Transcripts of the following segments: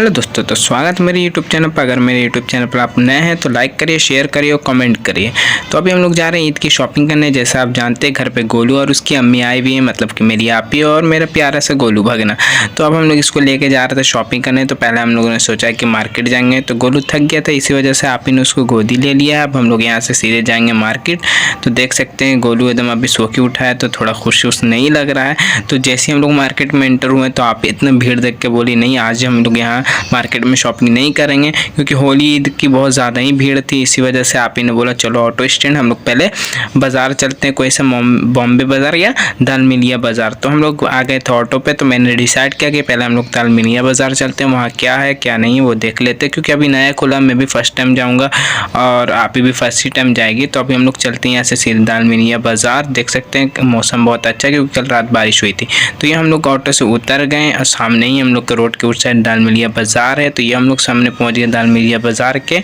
Hello दोस्तों, तो स्वागत मेरे यूट्यूब चैनल पर। अगर मेरे यूट्यूब चैनल पर आप नए हैं तो लाइक करिए, शेयर करिए और कमेंट करिए। तो अभी हम लोग जा रहे हैं ईद की शॉपिंग करने। जैसा आप जानते हैं, घर पे गोलू और उसकी अम्मी आई हुई है, मतलब कि मेरी आपी और मेरा प्यारा सा गोलू भगना। तो अब हम लोग इसको लेके जा रहे थे शॉपिंग करने। तो पहले हम लोगों ने सोचा कि मार्केट जाएंगे, तो गोलू थक गया था, इसी वजह से आपी ने उसको गोदी ले लिया। अब हम लोग यहाँ से सीधे जाएंगे मार्केट। तो देख सकते हैं गोलू एकदम अभी सो के उठा है, तो थोड़ा खुश नहीं लग रहा है। तो जैसे हम लोग मार्केट में एंटर हुए तो आप इतना भीड़ देख के बोली नहीं, आज हम लोग यहाँ मार्केट में शॉपिंग नहीं करेंगे, क्योंकि होली ईद की बहुत ज़्यादा ही भीड़ थी। इसी वजह से आप ही ने बोला चलो ऑटो स्टैंड हम लोग पहले बाज़ार चलते हैं, कोई सा बॉम्बे बाज़ार या दालमिलिया बाज़ार। तो हम लोग आ गए थे ऑटो पे। तो मैंने डिसाइड किया कि पहले हम लोग दालमिलिया बाज़ार चलते हैं, वहाँ क्या है क्या नहीं है वो देख लेते हैं, क्योंकि अभी नया खुला, मैं भी फर्स्ट टाइम जाऊँगा और आप भी फर्स्ट ही टाइम जाएगी। तो अभी हम लोग चलते हैं यहाँ से सीधे दालमिलिया बाज़ार। देख सकते हैं मौसम बहुत अच्छा है, क्योंकि कल रात बारिश हुई थी। तो ये हम लोग ऑटो से उतर गए और सामने ही हम लोग के रोड के उस साइड दालमिलिया बाज़ार है। तो ये हम लोग सामने पहुंच गए दालमिलिया बाज़ार के।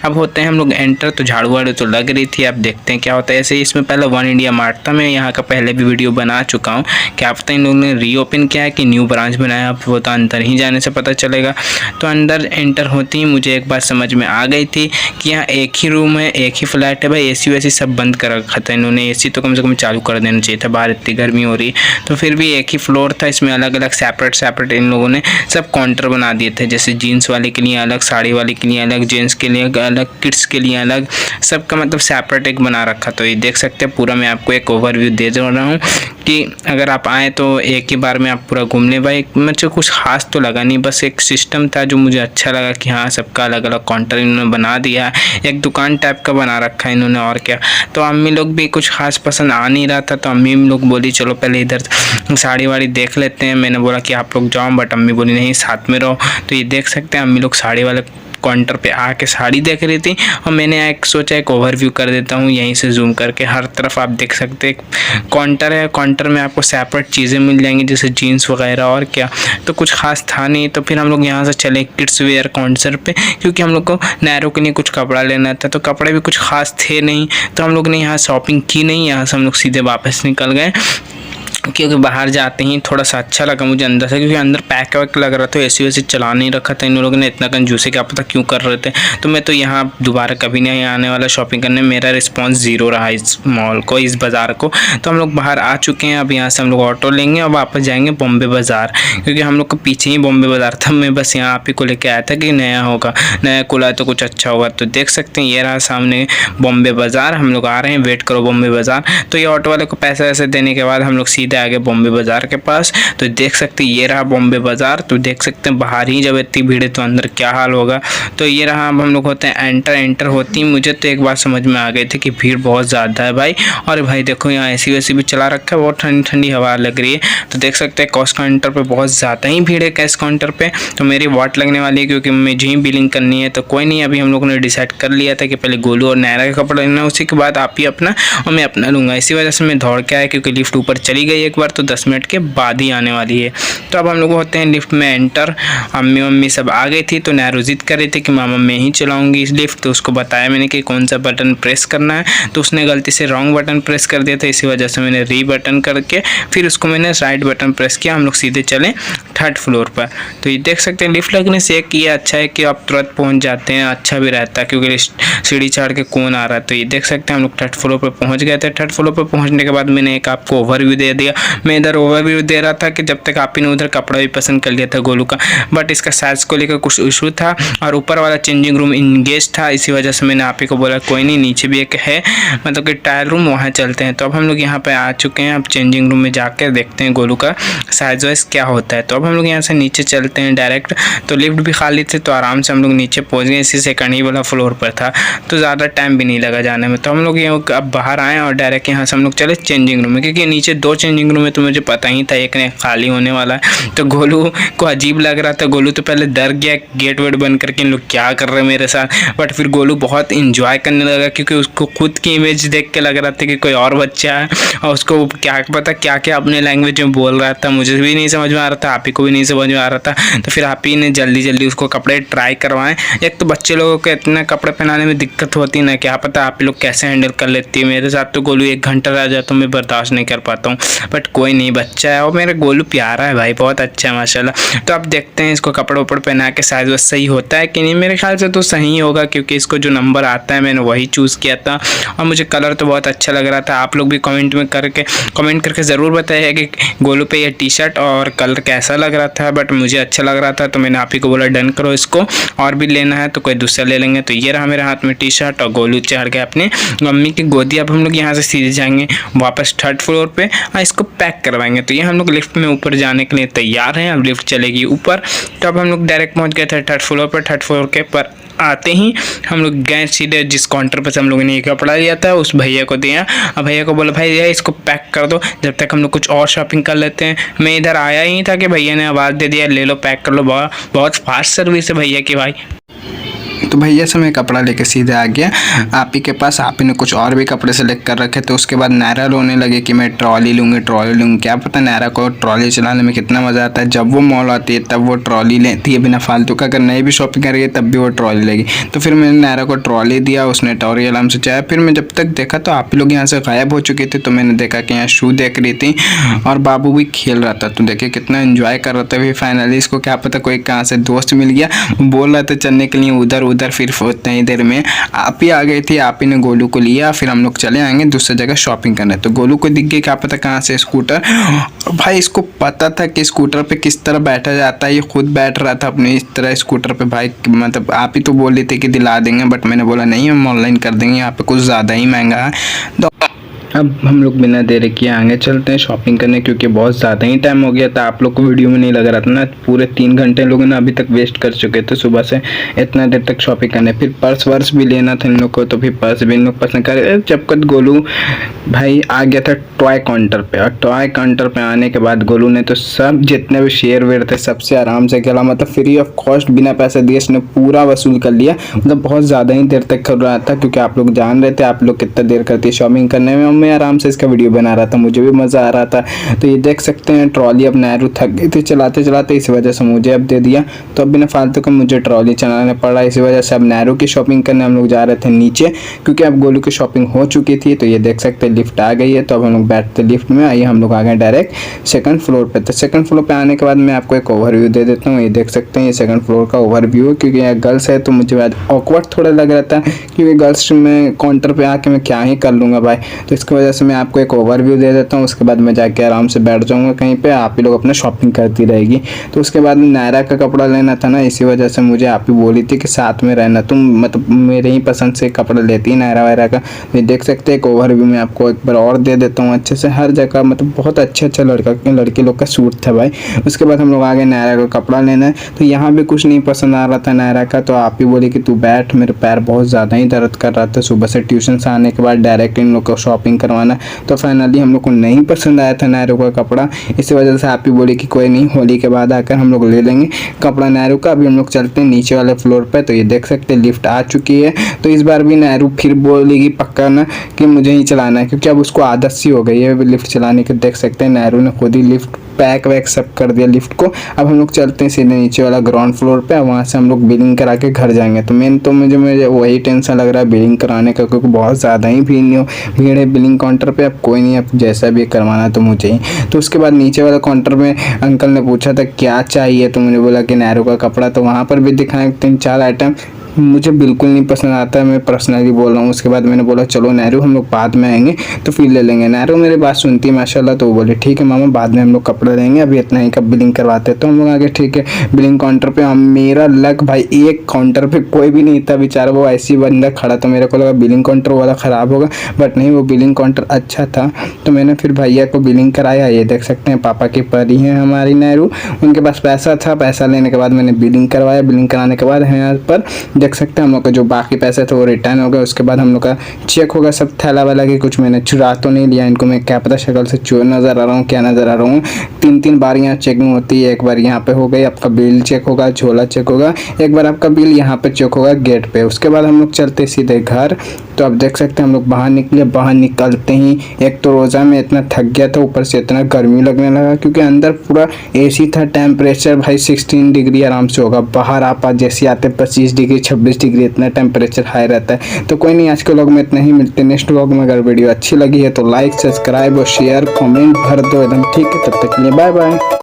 अब होते हैं हम लोग एंटर। तो झाड़ू वाड़ू तो लग रही थी, अब देखते हैं क्या होता है। ऐसे ही इसमें पहले वन इंडिया मार्ट था, मैं यहाँ का पहले भी वीडियो बना चुका हूँ। क्या पता इन लोगों ने रीओपन किया है कि न्यू ब्रांच बनाया, अब वो तो अंदर ही जाने से पता चलेगा। तो अंदर एंटर होती ही मुझे एक बात समझ में आ गई थी कि यहाँ एक ही रूम है, एक ही फ्लैट है। भाई AC वैसी सब बंद कर रखा था इन्होंने, AC तो कम से कम चालू कर देना चाहिए था, बाहर इतनी गर्मी हो रही। तो फिर भी एक ही फ्लोर था, इसमें अलग अलग सेपरेट इन लोगों ने सब काउंटर बना दिए थे। जैसे जीन्स वाले के लिए अलग, साड़ी वाले के लिए अलग, जेंट्स के लिए अलग, किड्स के लिए अलग, सबका मतलब सेपरेट एक बना रखा। तो ये देख सकते हैं पूरा मैं आपको एक ओवरव्यू दे रहा हूँ कि अगर आप आएँ तो एक ही बार में आप पूरा घूम लें। भाई मुझे कुछ खास तो लगा नहीं, बस एक सिस्टम था जो मुझे अच्छा लगा कि हाँ सबका अलग अलग काउंटर इन्होंने बना दिया है, एक दुकान टाइप का बना रखा है इन्होंने, और क्या। तो अम्मी लोग भी कुछ खास पसंद आ नहीं रहा था, तो अम्मी लोग बोली चलो पहले इधर साड़ी वाड़ी देख लेते हैं। मैंने बोला कि आप लोग जाओ, बट अम्मी बोली नहीं साथ में रहो। तो ये देख सकते हैं अम्मी लोग साड़ी वाले काउंटर पे आके साड़ी देख रही थी, और मैंने एक सोचा एक ओवरव्यू कर देता हूँ यहीं से जूम करके। हर तरफ आप देख सकते हैं काउंटर है, काउंटर में आपको सेपरेट चीज़ें मिल जाएंगी जैसे जीन्स वगैरह, और क्या। तो कुछ खास था नहीं। तो फिर हम लोग यहाँ से चले किड्स वेयर काउंटर पे, क्योंकि हम लोग को नैरो के लिए कुछ कपड़ा लेना था। तो कपड़े भी कुछ खास थे नहीं, तो हम लोग ने यहाँ शॉपिंग की नहीं, यहाँ से हम लोग सीधे वापस निकल गए, क्योंकि बाहर जाते ही थोड़ा सा अच्छा लगा मुझे अंदर से, क्योंकि अंदर पैक वैक लग रहा था, AC वैसे चला नहीं रखा था इन लोगों ने, इतना कंजूसी क्या पता क्यों कर रहे थे। तो मैं तो यहाँ दोबारा कभी नहीं आने वाला शॉपिंग करने, मेरा रिस्पांस ज़ीरो रहा इस मॉल को, इस बाज़ार को। तो हम लोग बाहर आ चुके हैं। अब यहाँ से हम लोग ऑटो लेंगे और वापस जाएंगे बॉम्बे बाज़ार, क्योंकि हम लोग को पीछे ही बॉम्बे बाज़ार था। मैं बस यहाँ आप ही को लेके आया था कि नया होगा, नया खुला है तो कुछ अच्छा होगा। तो देख सकते हैं ये रहा सामने बॉम्बे बाज़ार, हम लोग आ रहे हैं, वेट करो बॉम्बे बाज़ार। तो ये ऑटो वाले को पैसे वैसे देने के बाद हम लोग सीधे आ गए बॉम्बे बाज़ार के पास। तो देख सकते हैं ये रहा बॉम्बे बाज़ार। तो देख सकते हैं बाहर ही जब इतनी भीड़ है तो अंदर क्या हाल होगा। तो ये रहा, अब हम लोग होते हैं एंटर होती मुझे तो एक बात समझ में आ गई थी कि भीड़ बहुत ज़्यादा है भाई। और भाई देखो यहाँ AC वैसी भी चला रखा है, बहुत ठंडी ठंडी हवा लग रही है। तो देख सकते हैं कैश काउंटर पर बहुत ज़्यादा ही भीड़ है, कैश काउंटर पर। तो मेरी वाट लगने वाली है, क्योंकि मुझे ही बिलिंग करनी है। तो कोई नहीं, अभी हम लोगों ने डिसाइड कर लिया था कि पहले गोलू और नायरा का कपड़ा लेना, उसी के बाद आप ही अपना और मैं अपना लूँगा। इसी वजह से मैं दौड़ के आया, क्योंकि लिफ्ट ऊपर चली गई एक बार, तो 10 मिनट के बाद ही आने वाली है। तो अब हम लोग होते हैं लिफ्ट में एंटर। अम्मी सब आ गई थी, तो नैरो जिद कर रही थी कि मामा मैं ही चलाऊंगी इस लिफ्ट। तो उसको बताया मैंने कि कौन सा बटन प्रेस करना है, तो उसने गलती से रॉन्ग बटन प्रेस कर दिया था। इसी वजह से मैंने री बटन करके फिर उसको मैंने राइट बटन प्रेस किया। हम लोग सीधे चले 3rd फ्लोर पर। तो ये देख सकते हैं लिफ्ट लगने से एक ये अच्छा है कि आप तुरंत पहुँच जाते हैं, अच्छा भी रहता है, क्योंकि सीढ़ी चढ़ के कौन आ रहा है। तो ये देख सकते हैं हम लोग 3rd फ्लोर पर पहुँच गए थे। 3rd फ्लोर पर पहुँचने के बाद मैंने एक आपको ओवरव्यू दे दिया। मैं इधर ओवरव्यू दे रहा था कि जब तक आप ही ने उधर कपड़ा भी पसंद कर लिया था गोलू का, बट इसका साइज को लेकर कुछ इशू था, और ऊपर वाला चेंजिंग रूम इंगेज था। इसी वजह से मैंने आप ही को बोला कोई नहीं, नीचे भी एक है मतलब कि ट्रायल रूम, वहाँ चलते हैं। तो अब हम लोग यहाँ पे आ चुके हैं। अब चेंजिंग रूम में जाकर देखते हैं गोलू का साइज वाइज क्या होता है। तो अब हम लोग यहाँ से नीचे चलते हैं डायरेक्ट। तो लिफ्ट भी खाली थे, तो आराम से हम लोग नीचे पहुँच गए। इसी सेकंड ही वाला फ्लोर पर था, तो ज़्यादा टाइम भी नहीं लगा जाने में। तो हम लोग यहाँ अब बाहर आए और डायरेक्ट यहाँ से हम लोग चले चेंजिंग रूम में, क्योंकि नीचे 2 चेंजिंग रूम है, तो मुझे पता ही था एक ने खाली होने वाला है। तो गोलू को अजीब लग रहा था, गोलू तो पहले डर गया गेट वेट बंद करके इन लोग क्या कर रहे हैं मेरे साथ, बट फिर गोलू बहुत इंजॉय करने लगा, क्योंकि उसको खुद की इमेज देख के लग रहा था कि कोई और बच्चा है, और उसको क्या पता क्या क्या अपने लैंग्वेज में बोल रहा था, मुझे भी नहीं समझ में आ रहा था, आप ही को भी नहीं समझ में आ रहा था। तो फिर आप ही ने जल्दी उसको कपड़े ट्राई करवाएं। एक तो बच्चे लोगों को इतना कपड़े पहनाने में दिक्कत होती है ना, क्या पता आप लोग कैसे हैंडल कर लेती है। मेरे साथ तो गोलू 1 घंटा रह जाता तो मैं बर्दाश्त नहीं कर पाता हूँ, बट कोई नहीं, बच्चा है और मेरा गोलू प्यारा है भाई, बहुत अच्छा है माशाल्लाह। तो अब देखते हैं इसको कपड़े वपड़े पहना के साइज वह सही होता है कि नहीं। मेरे ख्याल से तो सही होगा, क्योंकि इसको जो नंबर आता है मैंने वही चूज़ किया था और मुझे कलर तो बहुत अच्छा लग रहा था। आप लोग भी कमेंट करके ज़रूर बताइए कि गोलू पे ये टी शर्ट और कलर कैसा लग रहा था। बट मुझे अच्छा लग रहा था तो मैंने आप ही को बोला डन करो इसको, और भी लेना है तो कोई दूसरा ले लेंगे। तो ये रहा मेरे हाथ में टी शर्ट और गोलू चढ़ गया अपने मम्मी की गोदी। अब हम लोग यहाँ से सीधे जाएंगे वापस 3rd फ्लोर पे और इसको पैक करवाएंगे। तो ये हम लोग लिफ्ट में ऊपर जाने के लिए तैयार हैं। अब लिफ्ट चलेगी ऊपर, तो अब हम लोग डायरेक्ट पहुँच गए थे 3rd फ्लोर पर। 3rd फ्लोर के पर आते ही हम लोग गए सीधे जिस काउंटर पर से हम लोगों ने ये कपड़ा लिया था उस भैया को दिया और भैया को बोला भाई ये इसको पैक कर दो, जब तक हम लोग कुछ और शॉपिंग कर लेते हैं। मैं इधर आया ही था कि भैया ने आवाज़ दे दिया ले लो पैक कर लो। बहुत फास्ट सर्विस है भैया की भाई। तो भैया से मैं कपड़ा लेके सीधे आ गया आप ही के पास। आप ही ने कुछ और भी कपड़े सेलेक्ट कर रखे थे। उसके बाद नायरा रोने लगे कि मैं ट्रॉली लूँगी। क्या पता नायरा को ट्रॉली चलाने में कितना मज़ा आता है। जब वो मॉल आती है तब वो ट्रॉली लेती है बिना फालतू का। अगर नई भी शॉपिंग करेगी तब भी वो ट्रॉली लेगी। तो फिर मैंने नायरा को ट्रॉली दिया, उसने ट्रॉली आराम से चाया। फिर मैं जब तक देखा तो आप ही लोग यहाँ से गायब हो चुके थे। तो मैंने देखा कि यहाँ शू देख रही थी और बाबू भी खेल रहा था। तो देखिए कितना एंजॉय कर रहा था। फिर फाइनली इसको क्या पता कोई कहाँ से दोस्त मिल गया, बोल रहा था चलने के लिए उधर उधर। फिर इतनी देर में आप ही आ गई थी। आप ही ने गोलू को लिया। फिर हम लोग चले आएंगे दूसरी जगह शॉपिंग करने। तो गोलू को दिख गई क्या पता कहाँ से स्कूटर। भाई इसको पता था कि स्कूटर पे किस तरह बैठा जाता है। ये खुद बैठ रहा था अपने इस तरह स्कूटर पे। भाई मतलब आप ही तो बोल रही थी कि दिला देंगे, बट मैंने बोला नहीं हम ऑनलाइन कर देंगे, यहाँ पे कुछ ज़्यादा ही महंगा है। तो अब हम लोग बिना देरी किए आगे चलते हैं शॉपिंग करने, क्योंकि बहुत ज़्यादा ही टाइम हो गया था। आप लोग को वीडियो में नहीं लग रहा था ना, पूरे 3 घंटे लोगों ने अभी तक वेस्ट कर चुके थे सुबह से इतना देर तक शॉपिंग करने। फिर पर्स वर्स भी लेना था इन लोग को, तो फिर पर्स भी इन लोग पसंद करे। जब तक गोलू भाई आ गया था टॉय काउंटर पे, और टॉय काउंटर पे आने के बाद गोलू ने तो सब जितने भी शेयर वेयर थे सबसे आराम से खेला। मतलब फ्री ऑफ कॉस्ट बिना पैसे दिए इसने पूरा वसूल कर लिया। मतलब बहुत ज़्यादा ही देर तक कर रहा था, क्योंकि आप लोग जान रहे थे आप लोग कितना देर करती है शॉपिंग करने में। मैं आराम से इसका वीडियो बना रहा था, मुझे भी मज़ा आ रहा था। तो ये देख सकते हैं ट्रॉली अब नैरू थक गई थी चलाते चलाते, इसी वजह से मुझे अब दे दिया। तो अब बिना फालतू का मुझे ट्रॉली चलाना पड़ा। इसी वजह से अब नैरू की शॉपिंग करने हम लोग जा रहे थे नीचे, क्योंकि अब गोलू की शॉपिंग हो चुकी थी। तो ये देख सकते हैं लिफ्ट आ गई है। तो अब हम लोग बैठते लिफ्ट में। आइए हम लोग आ गए डायरेक्ट 2nd फ्लोर पे। तो 2nd फ्लोर पे आने के बाद मैं आपको एक ओवरव्यू दे देता हूँ। ये देख सकते हैं ये 2nd फ्लोर का ओवरव्यू है। क्योंकि यहाँ गर्ल्स है तो मुझे ऑकवर्ड थोड़ा लग रहा था, क्योंकि गर्ल्स में काउंटर पे आके मैं क्या ही कर लूँगा भाई। तो इसकी वजह से मैं आपको एक ओवरव्यू दे देता हूँ। उसके बाद मैं जाके आराम से बैठ जाऊँगा कहीं पे, आप ही लोग अपना शॉपिंग करती रहेगी। तो उसके बाद नायरा का कपड़ा लेना था ना, इसी वजह से मुझे आप ही बोली थी कि साथ में रहना, तुम मतलब मेरे ही पसंद से कपड़ा लेती है नायरा वायरा का। ये देख सकते हैं एक ओवरव्यू मैं आपको एक बार और दे देता हूँ अच्छे से। हर जगह मतलब बहुत अच्छा लड़की लोग का सूट था भाई। उसके बाद हम लोग आगे नायरा का कपड़ा लेना है। तो यहाँ भी कुछ नहीं पसंद आ रहा था नायरा का। तो आप ही बोली कि तू बैठ, मेरे पैर बहुत ज़्यादा ही दर्द कर रहा था सुबह से ट्यूशन से आने के बाद डायरेक्ट इन लोग को शॉपिंग करवाना। तो फाइनली हम लोग को नहीं पसंद आया था नायरू का कपड़ा, इसी वजह से आप ही बोली कि कोई नहीं होली के बाद आकर हम लोग ले लेंगे कपड़ा नायरू का। अभी हम लोग चलते हैं नीचे वाले फ्लोर पे। तो ये देख सकते हैं लिफ्ट आ चुकी है। तो इस बार भी नायरू फिर बोलेगी पक्का ना कि मुझे ही चलाना है, क्योंकि अब उसको आदत सी हो गई है लिफ्ट चलाने की। देख सकते हैं नायरू ने खुद ही लिफ्ट पैक वैक सब कर दिया लिफ्ट को। अब हम लोग चलते हैं सीधे नीचे वाला ग्राउंड फ्लोर पे, वहाँ से हम लोग बिलिंग करा के घर जाएंगे। तो मेन तो मुझे वही टेंशन लग रहा है बिलिंग कराने का, क्योंकि बहुत ज़्यादा ही भीड़ है बिलिंग काउंटर पे। अब कोई नहीं, अब जैसा भी करवाना तो मुझे ही। तो उसके बाद नीचे वाला काउंटर में अंकल ने पूछा था क्या चाहिए, तो मैंने बोला कि नायरू का कपड़ा। तो वहाँ पर भी दिखाए 3-4 आइटम मुझे बिल्कुल नहीं पसंद आता है, मैं पर्सनली बोल रहा हूँ। उसके बाद मैंने बोला चलो नायरू हम लोग बाद में आएंगे तो फिर ले लेंगे। नायरू मेरी बात सुनती है माशाल्लाह, तो वो बोले ठीक है मामा बाद में हम लोग कपड़े लेंगे, अभी इतना ही का बिलिंग करवाते हैं। तो हम लोग आगे ठीक है बिलिंग काउंटर पे। मेरा लक भाई एक काउंटर पे कोई भी नहीं था बेचारा, वो ऐसी बंदा खड़ा था। मेरे को लगा बिलिंग काउंटर वाला ख़राब होगा, बट नहीं वो बिलिंग काउंटर अच्छा था। तो मैंने फिर भैया को बिलिंग कराया। ये देख सकते हैं पापा की परी हैं हमारी नायरू, उनके पास पैसा था। पैसा लेने के बाद मैंने बिलिंग करवाया। बिलिंग कराने के बाद यहाँ पर देख सकते हैं हम लोग का जो बाकी पैसे थे वो रिटर्न हो गए। उसके बाद हम लोग का चेक होगा सब थैला वाला कि कुछ मैंने चुरा तो नहीं लिया इनको। मैं क्या पता शक्ल से चोर नज़र आ रहा हूँ क्या नज़र आ रहा हूँ। 3 बार यहाँ चेकिंग होती है। एक बार यहाँ पे हो गई, आपका बिल चेक होगा, झोला चेक होगा, एक बार आपका बिल यहाँ पे चेक होगा गेट पे। उसके बाद हम लोग चलते सीधे घर। तो आप देख सकते हैं हम लोग बाहर निकले। बाहर निकलते ही एक तो रोज़ा में इतना थक गया था, ऊपर से इतना गर्मी लगने लगा, क्योंकि अंदर पूरा AC था। टेम्परेचर भाई 16 डिग्री आराम से होगा। बाहर आप जैसे आते 25 डिग्री 26 डिग्री इतना टेम्परेचर हाई रहता है। तो कोई नहीं, आज के व्लॉग में इतना ही, मिलते हैं नेक्स्ट व्लॉग में। अगर वीडियो अच्छी लगी है तो लाइक सब्सक्राइब और शेयर कमेंट भर दो एकदम, ठीक है। तब तक के लिए बाय बाय।